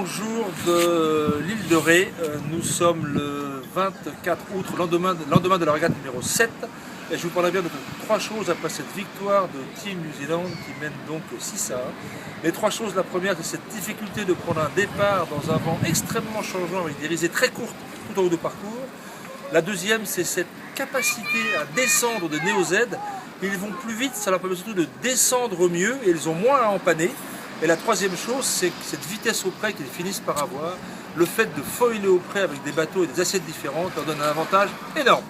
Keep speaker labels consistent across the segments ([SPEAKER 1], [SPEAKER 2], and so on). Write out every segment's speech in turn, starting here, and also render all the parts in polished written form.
[SPEAKER 1] Jour de l'île de Ré, nous sommes le 24 août, lendemain de la régate numéro 7, et je vous parlerai bien de trois choses après cette victoire de Team New Zealand qui mène donc 6-1. Les trois choses, la première c'est cette difficulté de prendre un départ dans un vent extrêmement changeant avec des risées très courtes tout en haut de parcours. La deuxième c'est cette capacité à descendre de Neo Z. Ils vont plus vite, ça leur permet surtout de descendre mieux et ils ont moins à empanner. Et la troisième chose, c'est que cette vitesse au près qu'ils finissent par avoir, le fait de foiler au près avec des bateaux et des assiettes différentes leur donne un avantage énorme.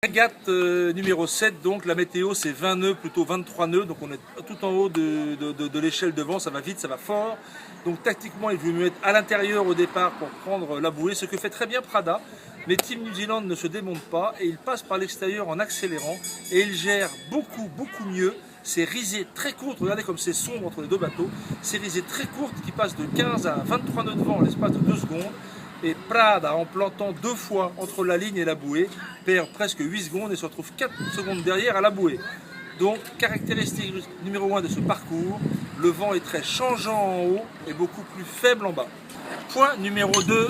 [SPEAKER 1] Régate numéro 7, donc la météo c'est 20 nœuds, plutôt 23 nœuds, donc on est tout en haut de l'échelle de vent, ça va vite, ça va fort. Donc tactiquement il vaut mieux être à l'intérieur au départ pour prendre la bouée, ce que fait très bien Prada. Mais Team New Zealand ne se démonte pas et il passe par l'extérieur en accélérant et il gère beaucoup mieux ces risées très courtes. Regardez comme c'est sombre entre les deux bateaux, ces risées très courtes qui passent de 15 à 23 nœuds de vent en l'espace de 2 secondes. Et Prada, en plantant 2 fois entre la ligne et la bouée, perd presque 8 secondes et se retrouve 4 secondes derrière à la bouée. Donc, caractéristique numéro 1 de ce parcours, le vent est très changeant en haut et beaucoup plus faible en bas. Point numéro 2,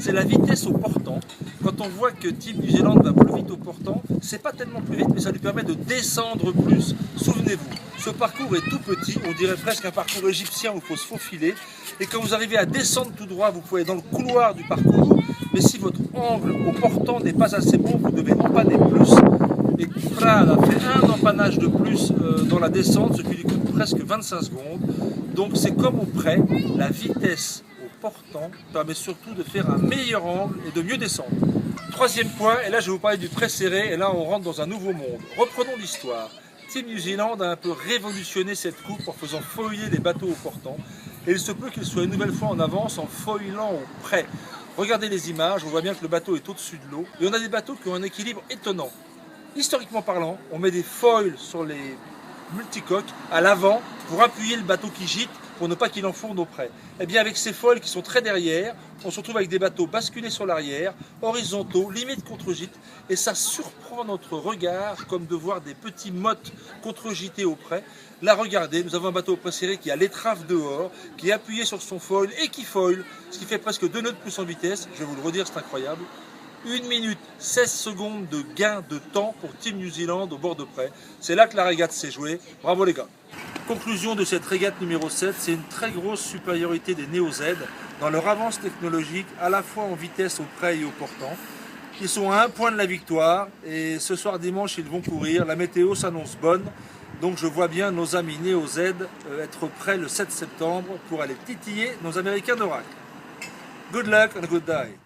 [SPEAKER 1] c'est la vitesse au portant. Quand on voit que Team New Zealand va plus vite au portant, c'est pas tellement plus vite, mais ça lui permet de descendre plus. Souvenez-vous, ce parcours est tout petit, on dirait presque un parcours égyptien où il faut se faufiler. Et quand vous arrivez à descendre tout droit, vous pouvez aller dans le couloir du parcours. Mais si votre angle au portant n'est pas assez bon, vous devez empanner plus. Et Prada fait un empannage de plus dans la descente, ce qui lui coûte presque 25 secondes. Donc c'est comme au près, la vitesse portant permet surtout de faire un meilleur angle et de mieux descendre. Troisième point, et là je vais vous parler du près serré, et là on rentre dans un nouveau monde. Reprenons l'histoire. Team New Zealand a un peu révolutionné cette coupe en faisant foiler les bateaux au portant, et il se peut qu'il soit une nouvelle fois en avance en foilant au près. Regardez les images, on voit bien que le bateau est au-dessus de l'eau, et on a des bateaux qui ont un équilibre étonnant. Historiquement parlant, on met des foils sur les multicoques à l'avant pour appuyer le bateau qui gîte, pour ne pas qu'il enfourne au près. Et bien avec ces foils qui sont très derrière, on se retrouve avec des bateaux basculés sur l'arrière, horizontaux, limite contre-gîte, et ça surprend notre regard comme de voir des petits mottes contre-gités au près. Là regardez, nous avons un bateau au près serré qui a l'étrave dehors, qui est appuyé sur son foil et qui foil, ce qui fait presque 2 nœuds de plus en vitesse. Je vais vous le redire, c'est incroyable. 1 minute 16 secondes de gain de temps pour Team New Zealand au bord de près. C'est là que la régate s'est jouée. Bravo les gars. Conclusion de cette régate numéro 7, c'est une très grosse supériorité des Neo Z dans leur avance technologique, à la fois en vitesse au près et au portant. Ils sont à 1 point de la victoire et ce soir dimanche ils vont courir. La météo s'annonce bonne, donc je vois bien nos amis Neo Z être prêts le 7 septembre pour aller titiller nos Américains d'Oracle. Good luck and a good day.